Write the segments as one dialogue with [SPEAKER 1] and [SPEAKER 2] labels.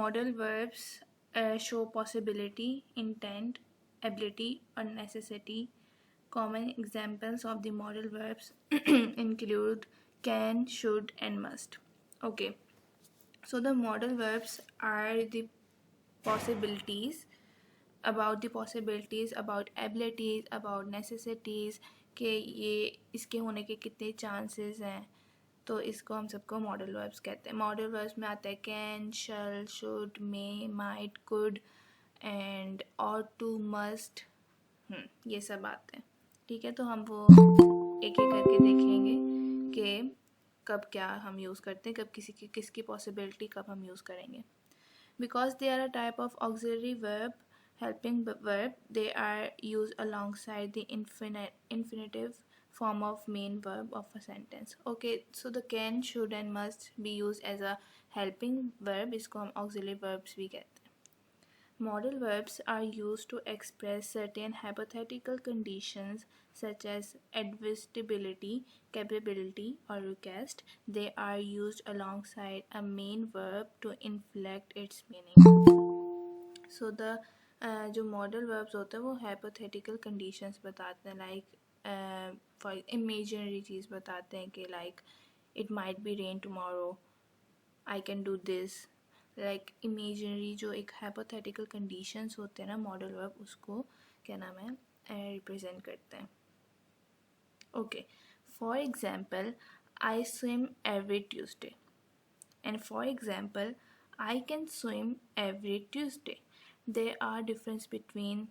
[SPEAKER 1] modal verbs show possibility, intent, ability, or necessity. Common examples of the modal verbs include can, should, and must. Okay, so the modal verbs are the possibilities, about abilities, about necessities, कि ये इसके होने के कितने chances हैं, तो इसको हम सबको मॉडल वर्ब्स कहते हैं. मॉडल वर्ब्स में आता है can, shall, should, may, might, could and ought to, must, ये सब आते हैं. ठीक है, तो हम वो एक एक करके देखेंगे कि कब क्या हम यूज़ करते हैं, कब किसकी पॉसिबिलिटी कब हम यूज़ करेंगे. Because they are a type of auxiliary verb, helping verb, they are used alongside the infinitive form of main verb of a sentence. Okay, so the can, should and must be used as a helping verb. इसको हम auxiliary verbs भी कहते हैं. Modal verbs are used to express certain hypothetical conditions such as advisability, capability, or request. They are used alongside a main verb to inflect its meaning. So the जो modal verbs होते हैं वो hypothetical conditions बताते हैं, like for imaginary चीज़ बताते हैं कि like it might be rain tomorrow, I can do this. Like imaginary जो एक हाइपोथेटिकल कंडीशंस होते हैं ना मॉडल वर्ब, उसको क्या नाम है रिप्रेजेंट करते हैं. Okay, for example I swim every Tuesday and for example I can swim every Tuesday. There are difference between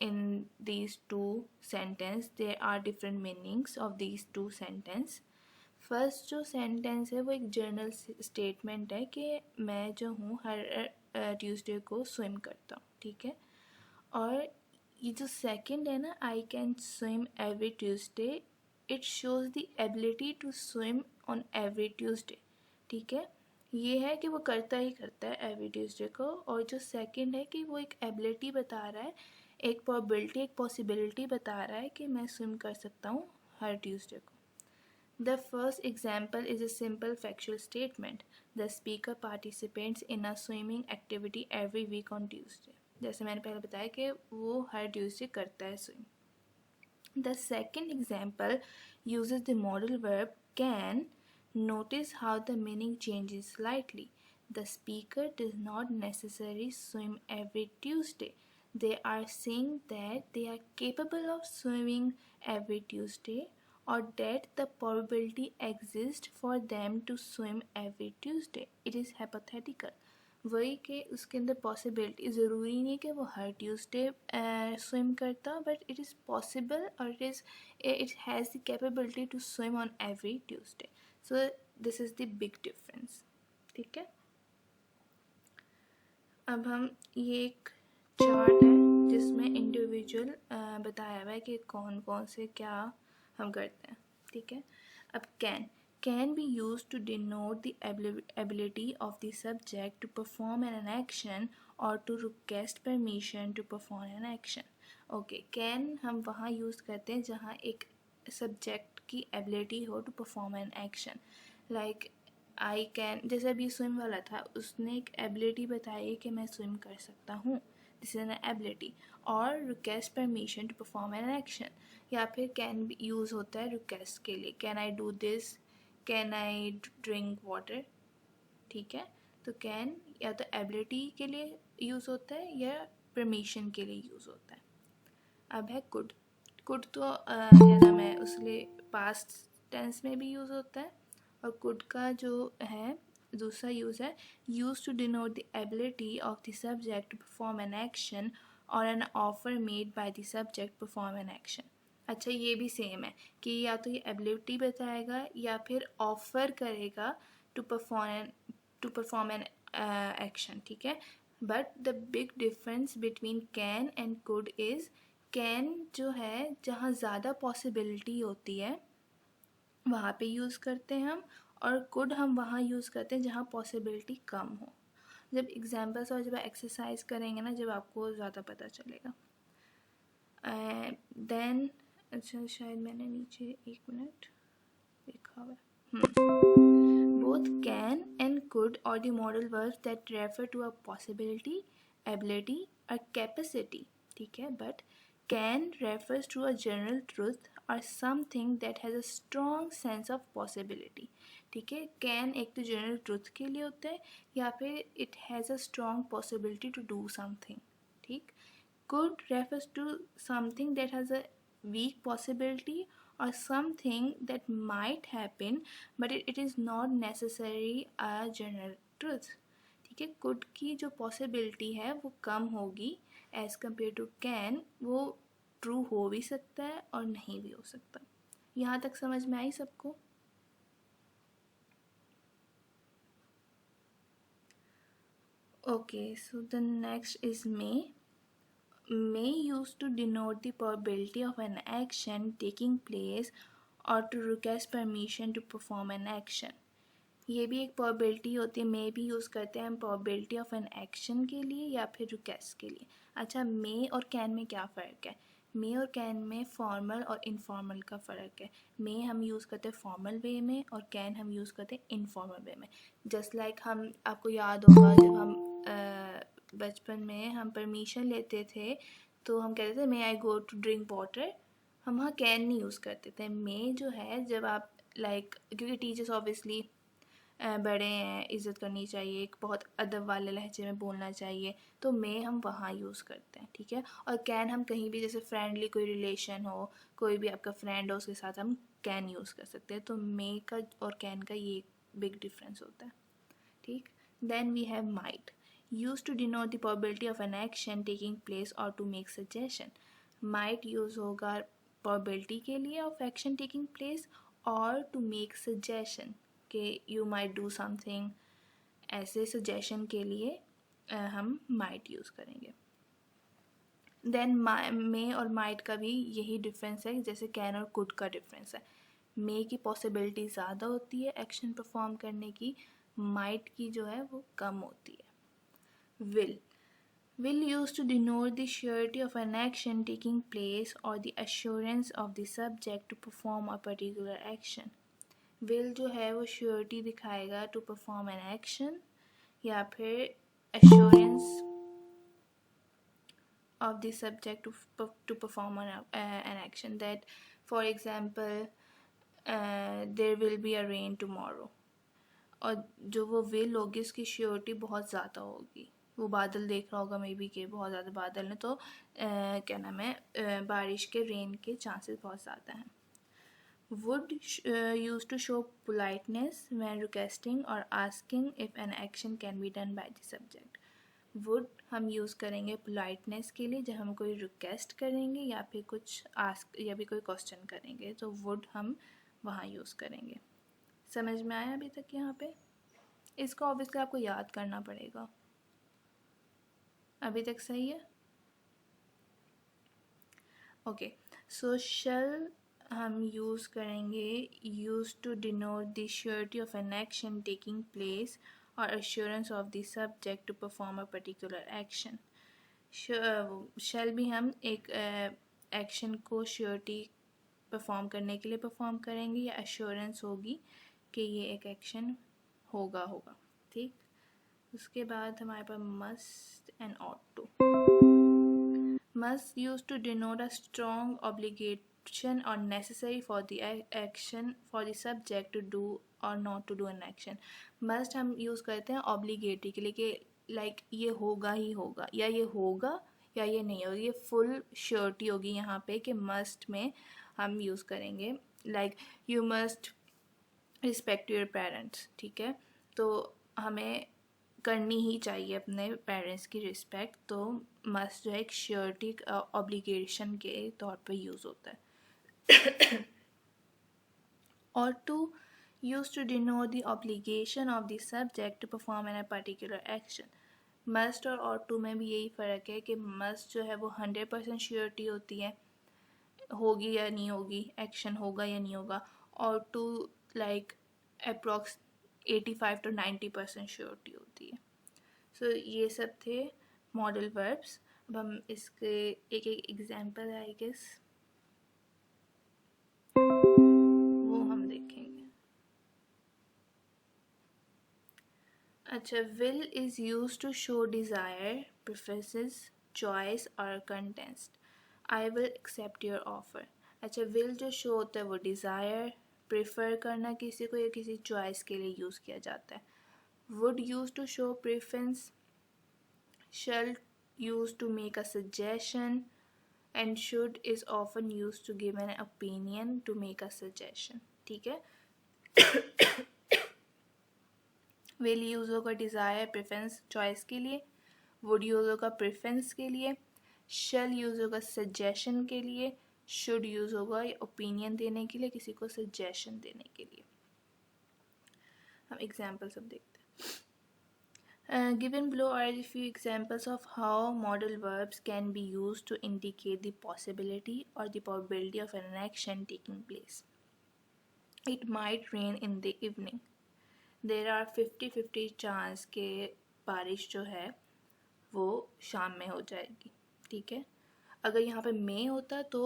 [SPEAKER 1] in these two sentences. There are different meanings of these two sentences. First जो sentence है वो एक general statement है कि मैं जो हूँ हर Tuesday को स्विम करता हूँ. ठीक है, और ये जो सेकंड है ना, I can swim every Tuesday, it shows the ability to swim on every Tuesday. ठीक है, ये है कि वो करता ही करता है एवरी ट्यूसडे को. और जो सेकंड है कि वो एक एबिलिटी बता रहा है, एक प्रोबेबिलिटी, एक पॉसिबिलिटी बता रहा है कि मैं स्विम कर सकता हूँ हर ट्यूसडे को. The first example is a simple factual statement. The speaker participates in a swimming activity every week on Tuesday. जैसे मैंने पहले बताया कि वो हर ट्यूसडे करता है swim. The second example uses the modal verb can. Notice how the meaning changes slightly. The speaker does not necessarily swim every Tuesday. They are saying that they are capable of swimming every Tuesday, or that the probability exists for them to swim every Tuesday. It is hypothetical. वही कि उसके अंदर possibility, ज़रूरी नहीं कि वो हर Tuesday swim करता, बट इट इज़ पॉसिबल और it has the capability to swim on every Tuesday. So this is the big difference. ठीक है, अब हम ये एक चार्ट है जिसमें इंडिविजुअल बताया हुआ है कि कौन कौन से क्या हम करते हैं. ठीक है, अब can be used to denote the ability of the subject to perform an action or to request permission to perform an action. Okay, can हम वहाँ यूज़ करते हैं जहाँ एक सब्जेक्ट की एबिलिटी हो to perform an action. Like I can, जैसे अभी स्विम वाला था, उसने एक एबिलिटी बताई कि मैं स्विम कर सकता हूँ, दिस इज एन एबिलिटी. और request permission to perform an action, या फिर कैन यूज़ होता है रिक्वेस्ट के लिए, can I do this, can I drink water. ठीक है, तो कैन या तो एबिलिटी के लिए यूज़ होता है या परमिशन के लिए यूज़ होता है. अब है कुड. कुड तो क्या नाम है, उसके पास्ट टेंस में भी यूज़ होता है. और कुड का जो है दूसरा यूज़ है use to denote the ability of the subject to perform an action और an offer made by the subject perform an action. अच्छा, ये भी सेम है कि या तो ये एबिलिटी बताएगा या फिर ऑफर करेगा टू परफॉर्म एन एक्शन. ठीक है, but the big difference between can and could is can जो है जहाँ ज़्यादा पॉसिबिलिटी होती है वहाँ पे यूज़ करते हैं हम, और कुड हम वहाँ यूज़ करते हैं जहाँ पॉसिबिलिटी कम हो. जब एग्जाम्पल्स और जब एक्सरसाइज करेंगे ना, जब आपको ज़्यादा पता चलेगा. देन अच्छा, शायद मैंने नीचे 1 मिनट लिखा हुआ है. both can and could are the modal verbs that refer to a possibility, ability or capacity. ठीक है, but can refers to a general truth or something that has a strong sense of possibility. ठीक है, can एक तो general truth के लिए होता है या फिर it has a strong possibility to do something. ठीक, could refers to something that has a weak possibility or something that might happen but it is not necessary a general truth. ठीक है, could की जो possibility है वो कम होगी as compared to can, वो true हो भी सकता है और नहीं भी हो सकता. यहाँ तक समझ में आई सबको? Okay, so the next is may. May used to denote the probability of an action taking place or to request permission to perform an action. ये भी एक probability होती है. may भी यूज़ करते हैं हम probability of an action के लिए या फिर request के लिए. अच्छा, may और can में क्या फ़र्क है? may और can में formal और informal का फ़र्क है. may हम यूज़ करते हैं formal way में और can हम यूज़ करते हैं informal way में. just like हम, आपको याद होगा जब हम बचपन में हम परमिशन लेते थे तो हम कहते थे मे आई गो टू ड्रिंक वाटर. हम वहाँ कैन नहीं यूज़ करते थे. मे जो है जब आप क्योंकि टीचर्स ऑब्वियसली बड़े हैं, इज़्ज़त करनी चाहिए, एक बहुत अदब वाले लहजे में बोलना चाहिए, तो मे हम वहाँ यूज़ करते हैं. ठीक है, और कैन हम कहीं भी, जैसे फ्रेंडली कोई रिलेशन हो, कोई भी आपका फ्रेंड हो, उसके साथ हम कैन यूज़ कर सकते हैं. तो मे का और कैन का ये बिग डिफरेंस होता है. ठीक, then we have might used to denote the probability of an action taking place or to make suggestion. might use होगा probability के लिए of action taking place or to make suggestion कि you might do something, ऐसे suggestion के लिए हम might use करेंगे. then may और might का भी यही difference है जैसे can और could का difference है. may की possibility ज़्यादा होती है action perform करने की, might की जो है वो कम होती है. Will used to denote the surety of an action taking place or the assurance of the subject to perform a particular action. Will जो है वो surety दिखाएगा to perform an action या फिर assurance of the subject to perform an action. That for example there will be a rain tomorrow. और जो वो will होगी उसकी श्योरिटी बहुत ज़्यादा होगी. वो बादल देख रहा होगा मे बी कि बहुत ज़्यादा बादल हैं तो क्या नाम है बारिश के, रेन के चांसेस बहुत ज़्यादा हैं. Would use to show politeness when requesting और asking if an action can be done by the subject. Would हम यूज़ करेंगे पोलाइटनेस के लिए जब हम कोई रिक्वेस्ट करेंगे या फिर कुछ आस्क या भी कोई क्वेश्चन करेंगे, तो वुड हम वहाँ यूज़ करेंगे. समझ में आया अभी तक यहाँ पे? इसको ऑब्वियसली आपको याद करना पड़ेगा. अभी तक सही है? ओके, सो शैल हम यूज़ करेंगे use to denote the surety of an action taking place और assurance of the subject to perform a particular action. Shall भी हम एक एक्शन को श्योरिटी परफॉर्म करने के लिए परफॉर्म करेंगे या अश्योरेंस होगी कि ये एक एक्शन होगा. ठीक, उसके बाद हमारे पास must and ought to. Must use to denote a strong obligation और necessary for the action for the subject to do और not to do an action. Must हम यूज़ करते हैं ऑब्लिगेटरी के लिए कि लाइक ये होगा ही होगा या ये होगा या ये नहीं होगा. ये फुल श्योरिटी होगी यहाँ पे कि मस्ट में हम यूज़ करेंगे like you must respect your parents. ठीक है, तो हमें करनी ही चाहिए अपने पेरेंट्स की रिस्पेक्ट. तो मस्ट जो है एक श्योरिटी ऑब्लिगेशन के तौर पे यूज़ होता है. और to use to denote the obligation of the subject to perform in a particular action. Must और टू में भी यही फ़र्क है कि मस्ट जो है वो 100% श्योरिटी होती है, होगी या नहीं होगी, एक्शन होगा या नहीं होगा. और to like approx 85 to 90% surety होती है. सो ये सब थे मॉडल वर्ब्स. अब हम इसके एक एग्जांपल है आई गेस वो हम देखेंगे. अच्छा, will is used to show desire, preferences, choice और contest. I will accept your offer. अच्छा, will जो show होता है वो desire, prefer करना किसी को या किसी choice के लिए यूज़ किया जाता है. Would used to show preference, shall used to make a suggestion, and should is often used to give an opinion, to make a suggestion. ठीक है. will यूज़ होगा डिज़ायर, प्रेफरेंस, चॉइस के लिए. would यूज़ होगा preference के लिए. shall use होगा suggestion के लिए. should यूज़ होगा ओपिनियन देने के लिए, किसी को सजेशन देने के लिए. हम एग्जाम्पल्स अब देखते हैं. Given below are a few examples of how modal verbs can be used to indicate the possibility or the probability of an action taking place. It might rain in the evening. There are 50-50 chance के बारिश जो है वो शाम में हो जाएगी. ठीक है. अगर यहाँ पे मे होता तो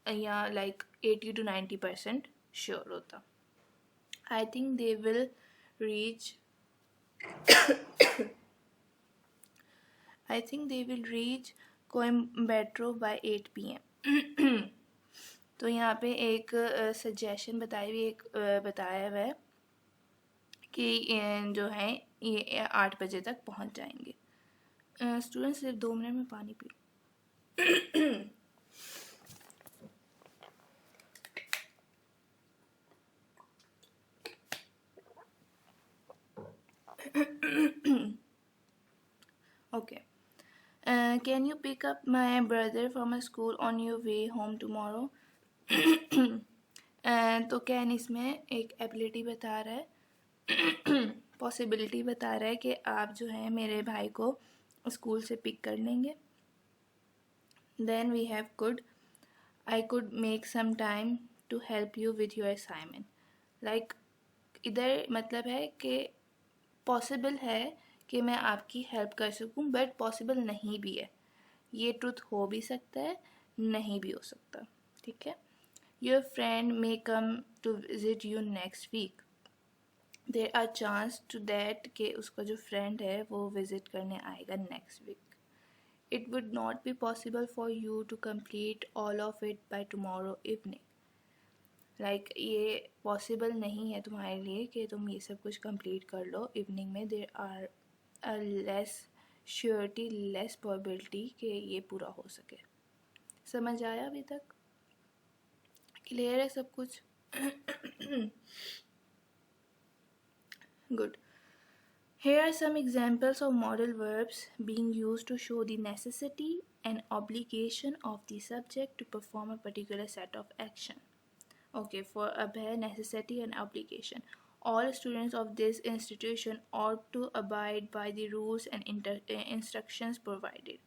[SPEAKER 1] यहाँ लाइक 80-90% श्योर होता. I think they will reach Coimbatore by 8 PM. तो यहाँ पे एक सजेशन बताया हुआ है कि जो है ये 8 बजे तक पहुँच जाएंगे. स्टूडेंट्स सिर्फ 2 मिनट में पानी P. Okay. Can you pick up my brother from school on your way home tomorrow? तो कैन इसमें एक एबिलिटी बता रहा है, पॉसिबिलिटी बता रहा है कि आप जो है मेरे भाई को स्कूल से पिक कर लेंगे. Then we have could. I could make some time to help you with your assignment. Like इधर मतलब है कि पॉसिबल है कि मैं आपकी हेल्प कर सकूं, बट पॉसिबल नहीं भी है. ये ट्रुथ हो भी सकता है, नहीं भी हो सकता. ठीक है. Your friend may come to visit you next week. There are chance to that कि उसका जो फ्रेंड है वो विजिट करने आएगा next week. It would not be possible for you to complete all of it by tomorrow evening. Like ये पॉसिबल नहीं है तुम्हारे लिए कि तुम ये सब कुछ कंप्लीट कर लो इवनिंग में. There are a less surety, less probability कि ये पूरा हो सके. समझ आया अभी तक? क्लियर है सब कुछ? Good. Here are some examples of modal verbs being used to show the necessity and obligation of the subject to perform a particular set of action. Okay, for अब है necessity and obligation. All students of this institution ought to abide by the rules and instructions provided.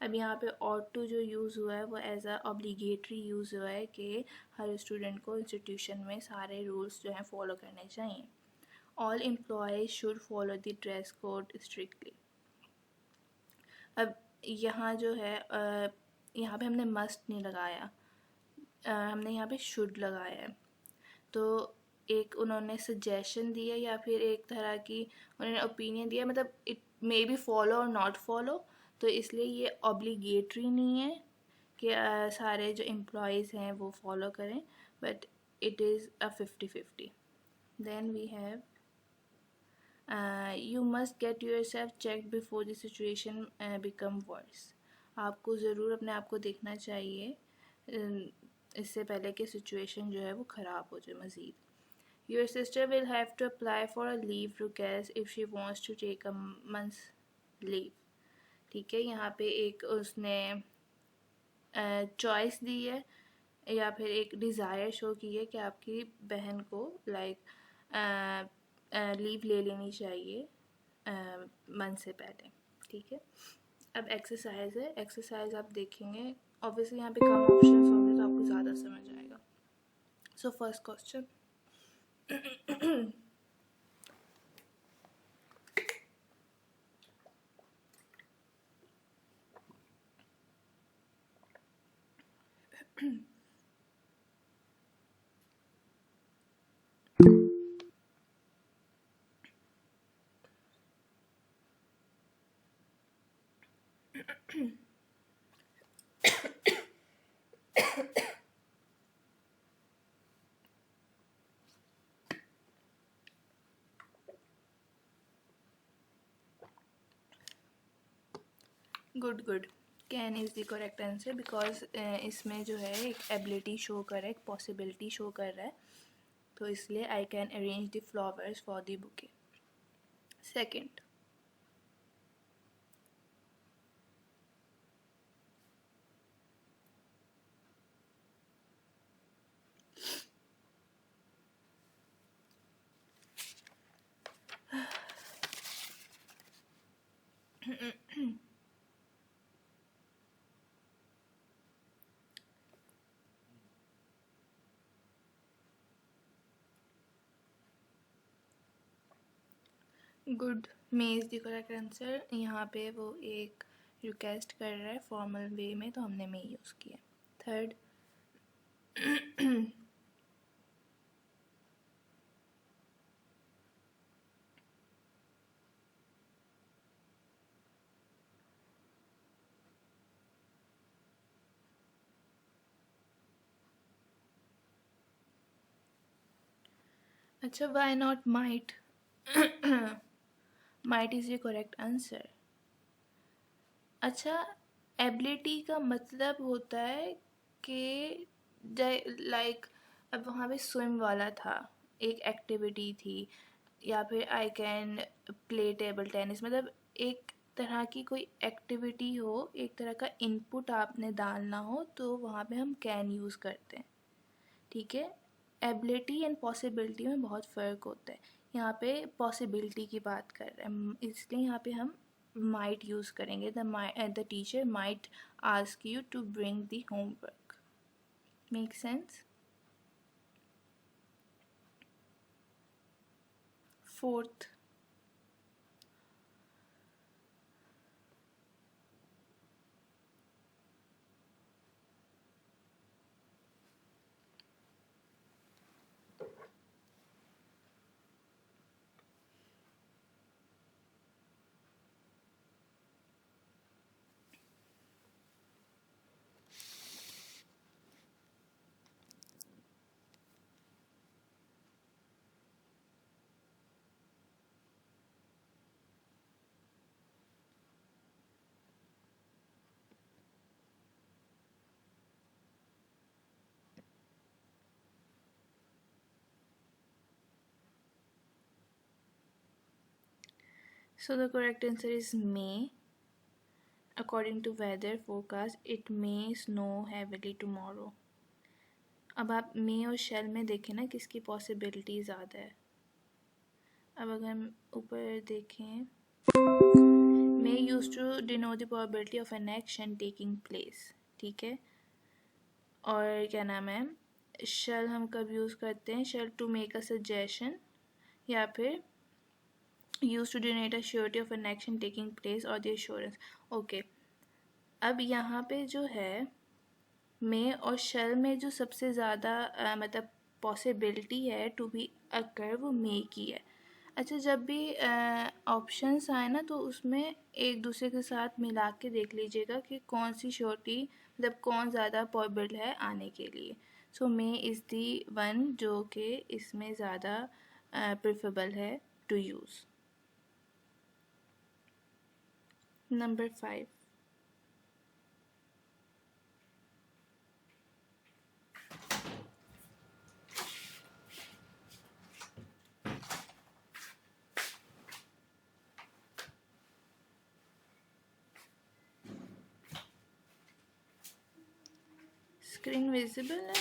[SPEAKER 1] अब यहाँ पे ought to जो use हुआ है वो as a obligatory use हुआ है कि हर स्टूडेंट को इंस्टीट्यूशन में सारे रूल्स जो हैं फॉलो करने चाहिए. All employees should follow the dress code strictly. अब यहाँ जो है यहाँ पे हमने must नहीं लगाया, हमने यहाँ पे should लगाया है. तो एक उन्होंने सजेशन दिया या फिर एक तरह की उन्होंने ओपिनियन दिया, मतलब इट मे बी फॉलो और नॉट फॉलो. तो इसलिए ये ऑब्लिगेटरी नहीं है कि सारे जो एम्प्लॉयज़ हैं वो फॉलो करें, but it is a 50-50. Then we have you must get yourself checked before the situation become worse. आपको ज़रूर अपने आप को देखना चाहिए इससे पहले कि सिचुएशन जो है वो ख़राब हो जाए मज़ीद. Your sister will have to apply for a leave request if she wants to take a month's leave. ठीक है. यहाँ पे एक उसने चॉइस दी है या फिर एक डिज़ायर शो की है कि आपकी बहन को लाइक लीव ले लेनी चाहिए मंथ से पहले. ठीक है. अब एक्सरसाइज है. एक्सरसाइज आप देखेंगे, ऑब्वियसली यहाँ पे कम ऑप्शंस होंगे तो आपको ज़्यादा समझ आएगा. So first question. Good good. Can is the correct answer because इसमें जो है एक एबिलिटी शो कर रहा है, एक पॉसिबिलिटी शो कर रहा है, तो इसलिए I can arrange the flowers for the bouquet. Second, good. May is the correct answer. यहाँ पे वो एक रिक्वेस्ट कर रहा है फॉर्मल वे में, तो हमने मे यूज़ किया। थर्ड, अच्छा, why not might? Might is the correct answer. अच्छा, एबिलिटी का मतलब होता है कि लाइक अब वहाँ पे स्विम वाला था, एक एक्टिविटी थी, या फिर I can play table tennis, मतलब एक तरह की कोई एक्टिविटी हो, एक तरह का इनपुट आपने डालना हो, तो वहाँ पे हम कैन यूज़ करते हैं। ठीक है, एबिलिटी एंड पॉसिबिलिटी में बहुत फ़र्क होता है। यहाँ पे पॉसिबिलिटी की बात कर रहे हैं, इसलिए यहाँ पे हम माइट यूज़ करेंगे। The teacher might ask you to bring the homework. Make sense? Fourth, so the correct answer is May. According to weather forecast, it may snow heavily tomorrow. अब आप मे और शेल में देखें ना, किसकी पॉसिबिलिटी ज़्यादा है। अब अगर हम ऊपर देखें, may use to denote the probability of an action taking place, ठीक है। और क्या नाम है, शेल हम कब यूज़ करते हैं? Shall to make a suggestion, या फिर use to denote a surety of an action taking place और द एश्योरेंस। ओके, अब यहाँ पे जो है मे और शेल में जो सबसे ज़्यादा मतलब पॉसिबिलिटी है टू बी अकर, वो मे की है। अच्छा, जब भी ऑप्शंस आए ना, तो उसमें एक दूसरे के साथ मिला के देख लीजिएगा कि कौन सी श्योरिटी, मतलब कौन ज़्यादा पॉसिबल है आने के लिए। सो मे इज़ दी वन जो कि इसमें ज़्यादा प्रेफरेबल है to use. Number 5, screen visible है?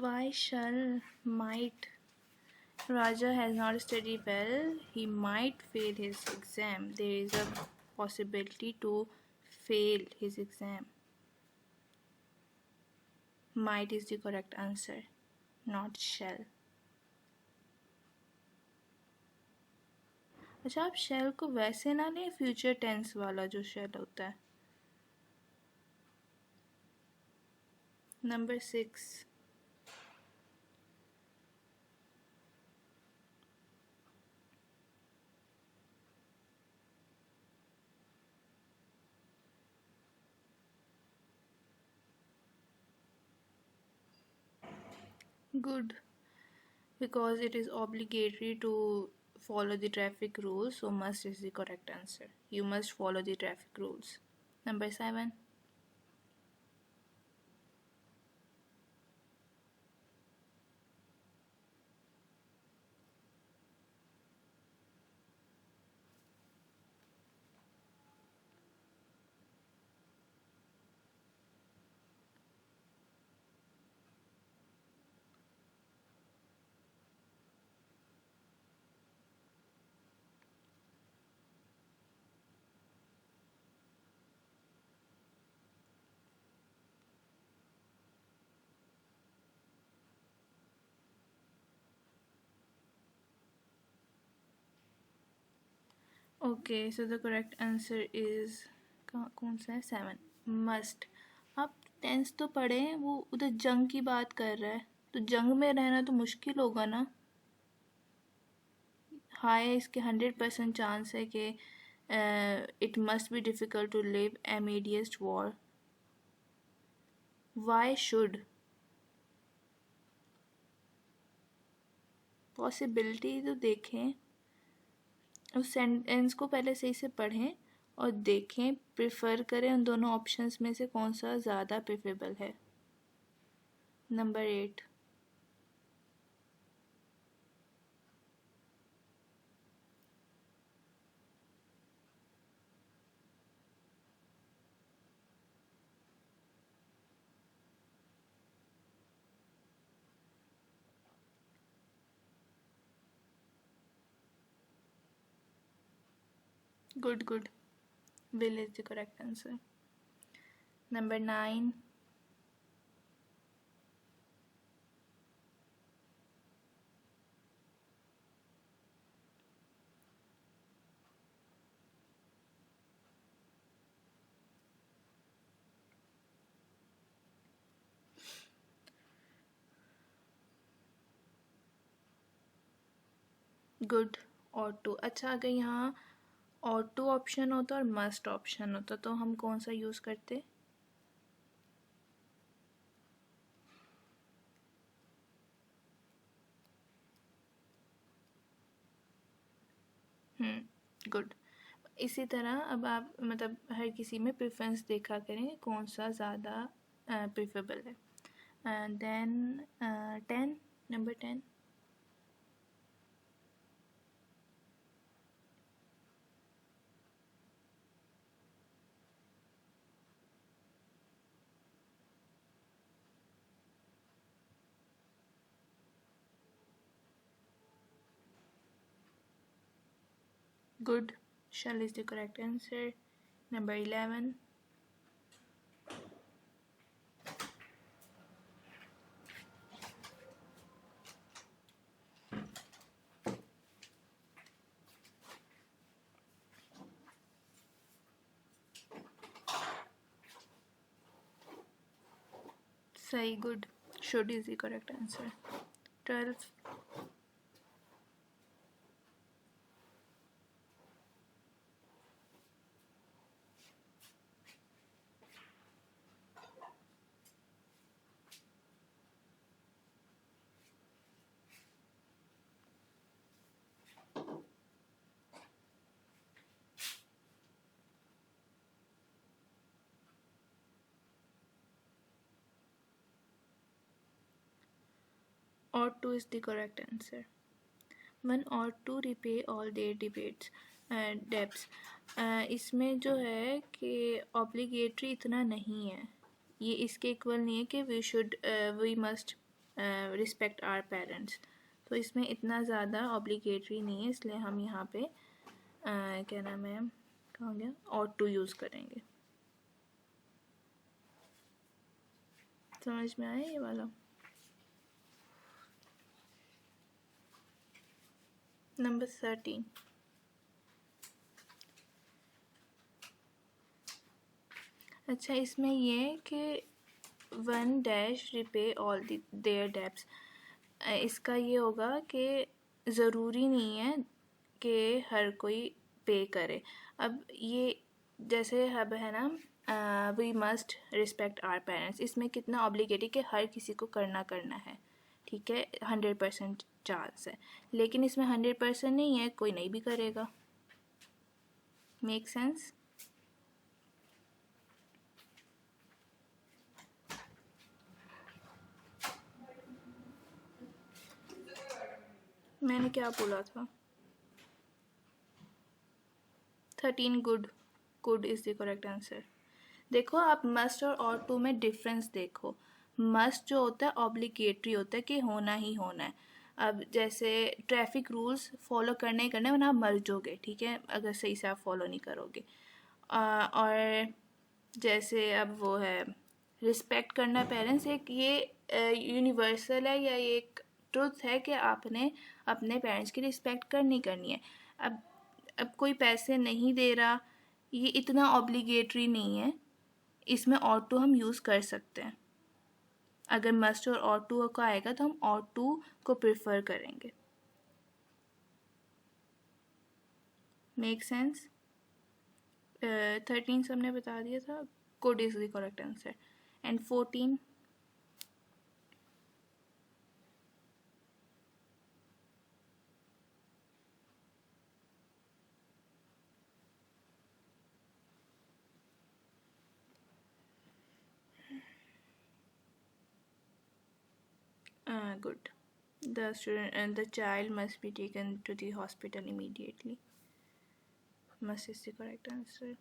[SPEAKER 1] Why shall might? Raja has not studied well. He might fail his exam. There is a possibility to fail his exam. might is the correct answer, not shall. अच्छा, आप shall को वैसे ना लें, future tense वाला जो shall होता है. Number 6. Good, because it is obligatory to follow the traffic rules, so must is the correct answer. You must follow the traffic rules. Number 7. Okay, so the correct answer is कौन सा है? 7. Must. आप tense तो पढ़े हैं, वो उधर जंग की बात कर रहा है, तो जंग में रहना तो मुश्किल होगा ना. हाई इसके 100% चांस है कि it must be difficult to live amidst war. Why should? Possibility तो देखें, उस सेंटेंस को पहले सही से पढ़ें और देखें, प्रिफर करें उन दोनों ऑप्शंस में से कौन सा ज़्यादा प्रेफरेबल है. Number 8. Good, good. Will is the correct answer. Number 9. Good. और टू. अच्छा, अगर यहाँ और टू ऑप्शन होता और मस्ट ऑप्शन होता तो हम कौन सा यूज़ करते? गुड. इसी तरह अब आप मतलब हर किसी में प्रेफरेंस देखा करें कौन सा ज़्यादा प्रेफरेबल है. Then 10. Number 10. Good. Shall is the correct answer. Number 11. Say good. Should is the correct answer. 12. Ought to is the correct answer. One ought to repay all their debts. इसमें जो है कि ऑब्लिगेटरी इतना नहीं है, ये इसके इक्वल नहीं है कि we must respect our parents. तो इसमें इतना ज़्यादा ऑब्लिगेटरी नहीं है, इसलिए हम यहाँ पे क्या नाम है, कहाँ गया, ought to यूज़ करेंगे. समझ में आया ये वाला? नंबर 13। अच्छा, इसमें ये है कि 1 dash repay all their debts. इसका ये होगा कि ज़रूरी नहीं है कि हर कोई पे करे। अब ये जैसे अब है ना, we must respect our parents, इसमें कितना ऑब्लिगेटेड कि हर किसी को करना है, ठीक है, 100% चांस है। लेकिन इसमें 100% नहीं है, कोई नहीं भी करेगा। Make sense? मैंने क्या बोला था? 13 good is the correct answer. देखो, आप मस्ट और ought to में डिफरेंस देखो। मस्ट जो होता है ऑब्लिगेटरी होता है कि होना ही होना है। अब जैसे ट्रैफिक रूल्स फॉलो करने ही करने, वरना आप मर जाओगे, ठीक है, अगर सही से आप फॉलो नहीं करोगे। और जैसे अब वो है रिस्पेक्ट करना पेरेंट्स, एक ये यूनिवर्सल है या ये एक ट्रुथ है कि आपने अपने पेरेंट्स की रिस्पेक्ट करनी है। अब कोई पैसे नहीं दे रहा, ये इतना ऑब्लिगेटरी नहीं है, इसमें ought to हम यूज़ कर सकते हैं। अगर मस्ट और ought to का आएगा तो हम ought to को प्रेफर करेंगे। Make sense? 13 सबने बता दिया था, good is the correct answer. And 14? Good. The child must be taken to the hospital immediately. Must is the correct answer.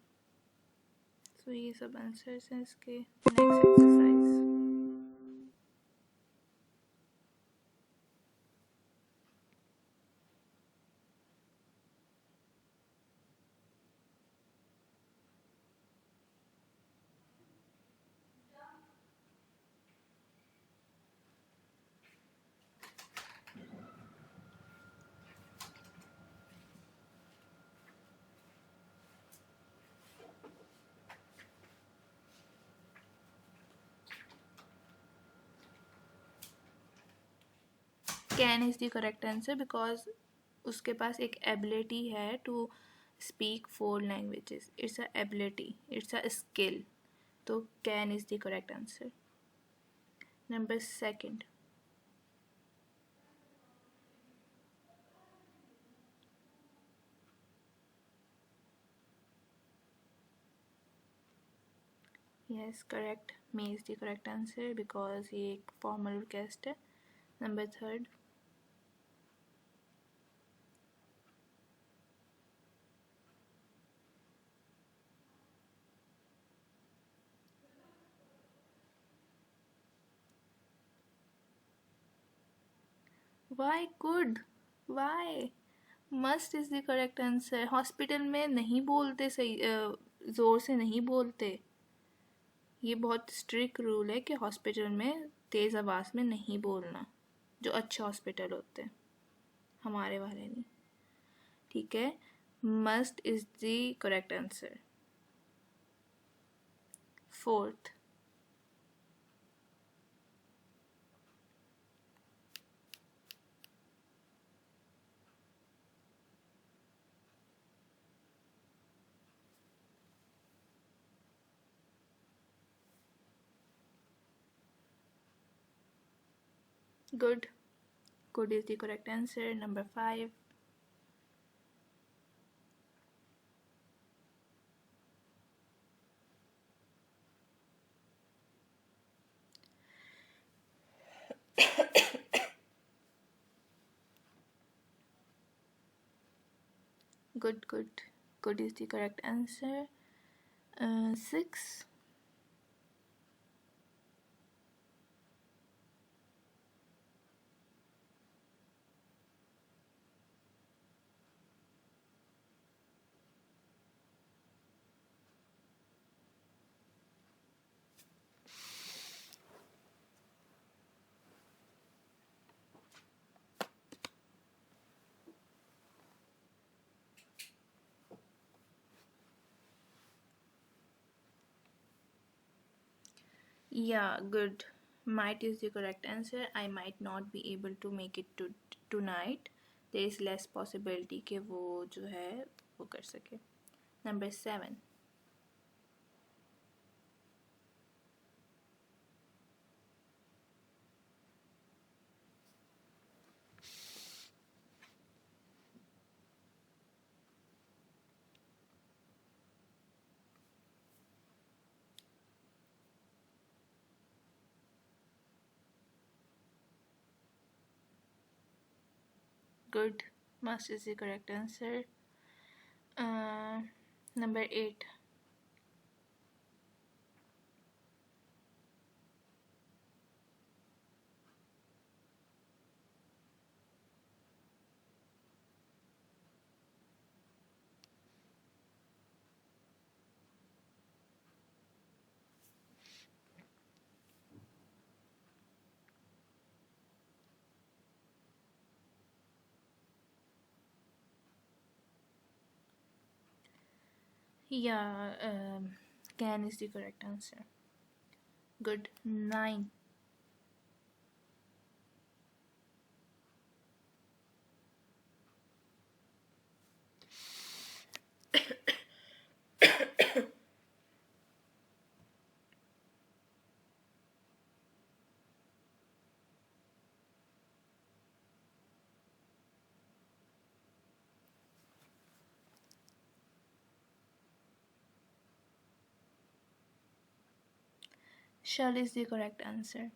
[SPEAKER 1] So ये सब आंसर्स हैं इसके। Next exercise. Can is the correct answer because उसके पास एक ability है to speak 4 languages. It's a ability, it's a skill. तो can is the correct answer. Number 2। Yes, correct. May is the correct answer because ये एक formal request है। Number 3। Why could? Why? Must is the correct answer. Hospital में नहीं बोलते, सही ज़ोर से नहीं बोलते। ये बहुत स्ट्रिक्ट रूल है कि हॉस्पिटल में तेज़ आवाज़ में नहीं बोलना, जो अच्छे हॉस्पिटल होते हैं, हमारे वाले नहीं, ठीक है। Must is the correct answer. 4th। Good. Good is the correct answer. Number 5. Good, good. Good is the correct answer. 6. Yeah, good. Might is the correct answer. I might not be able to make it to tonight. There is less possibility कि वो जो है वो कर सके. Number 7. Good. Must is the correct answer. Number 8. Yeah, can is the correct answer. Good. 9. Shall is the correct answer.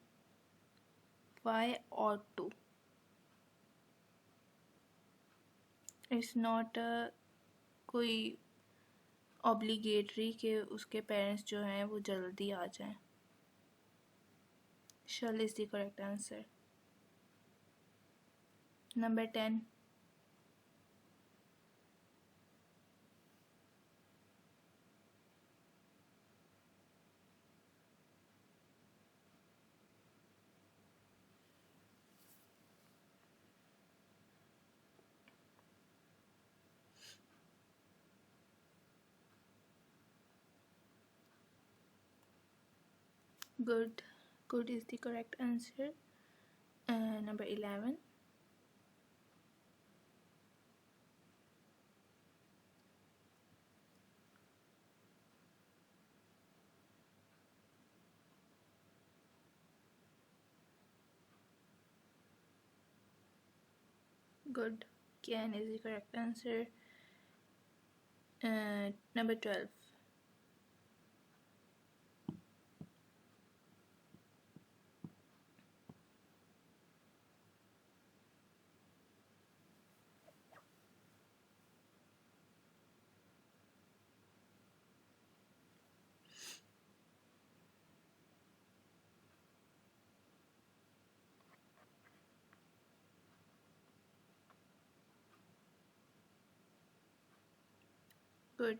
[SPEAKER 1] Why ought to? It's not a कोई obligatory कि उसके parents जो हैं वो जल्दी आ जाएं. Shall is the correct answer. Number 10. Good. Good is the correct answer. Number 11. Good. Can is the correct answer. Number 12. Good.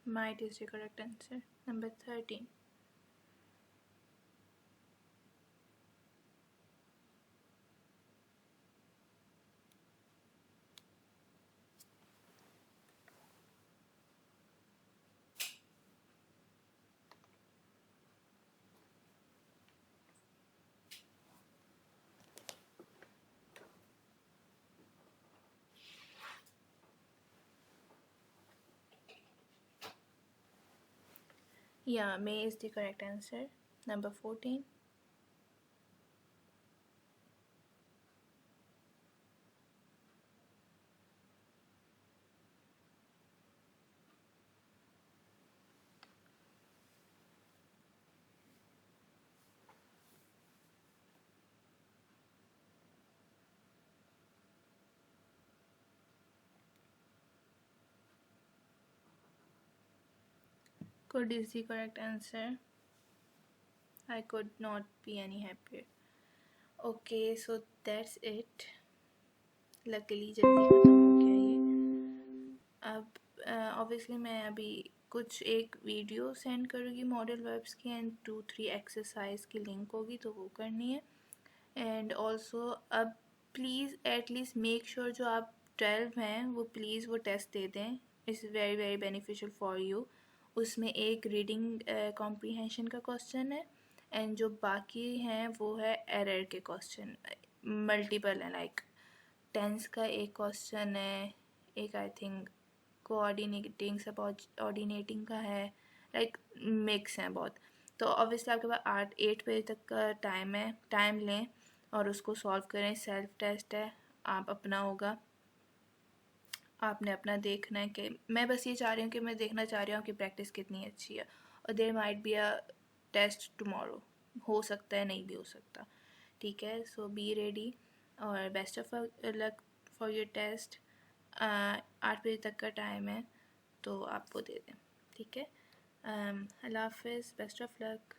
[SPEAKER 1] Might is the correct answer. Number 13. Yeah, May is the correct answer. Number 14. Could is the correct answer. I could not be any happier. Okay, so that's it. Luckily जल्दी खत्म हो गया ये. अब obviously मैं अभी कुछ एक वीडियो सेंड करूँगी मॉडल वर्ब्स की एंड 2-3 एक्सरसाइज की लिंक होगी तो वो करनी है. एंड ऑल्सो अब प्लीज़ एटलीस्ट मेक श्योर जो आप 12 हैं वो प्लीज़ वो टेस्ट दे दें. It's very very beneficial for you. उसमें एक रीडिंग कॉम्प्रीहेंशन का क्वेश्चन है एंड जो बाकी हैं वो है एरर के क्वेश्चन, मल्टीपल हैं, लाइक टेंस का एक क्वेश्चन है, एक आई थिंक कोऑर्डिनेटिंग सबऑर्डिनेटिंग का है, लाइक मिक्स हैं बहुत। तो ऑब्वियसली आपके पास 8 बजे तक का टाइम है, टाइम लें और उसको सॉल्व करें। सेल्फ टेस्ट है, आप अपना होगा, आपने अपना देखना है कि मैं बस ये चाह रही हूँ कि मैं देखना चाह रही हूँ कि प्रैक्टिस कितनी अच्छी है। और there might be a test tomorrow, हो सकता है नहीं भी हो सकता, ठीक है। सो बी रेडी और best of luck for your test. 8 बजे तक का टाइम है तो आप वो दे दें, ठीक है। अल्लाह हाफिज़, बेस्ट ऑफ लक।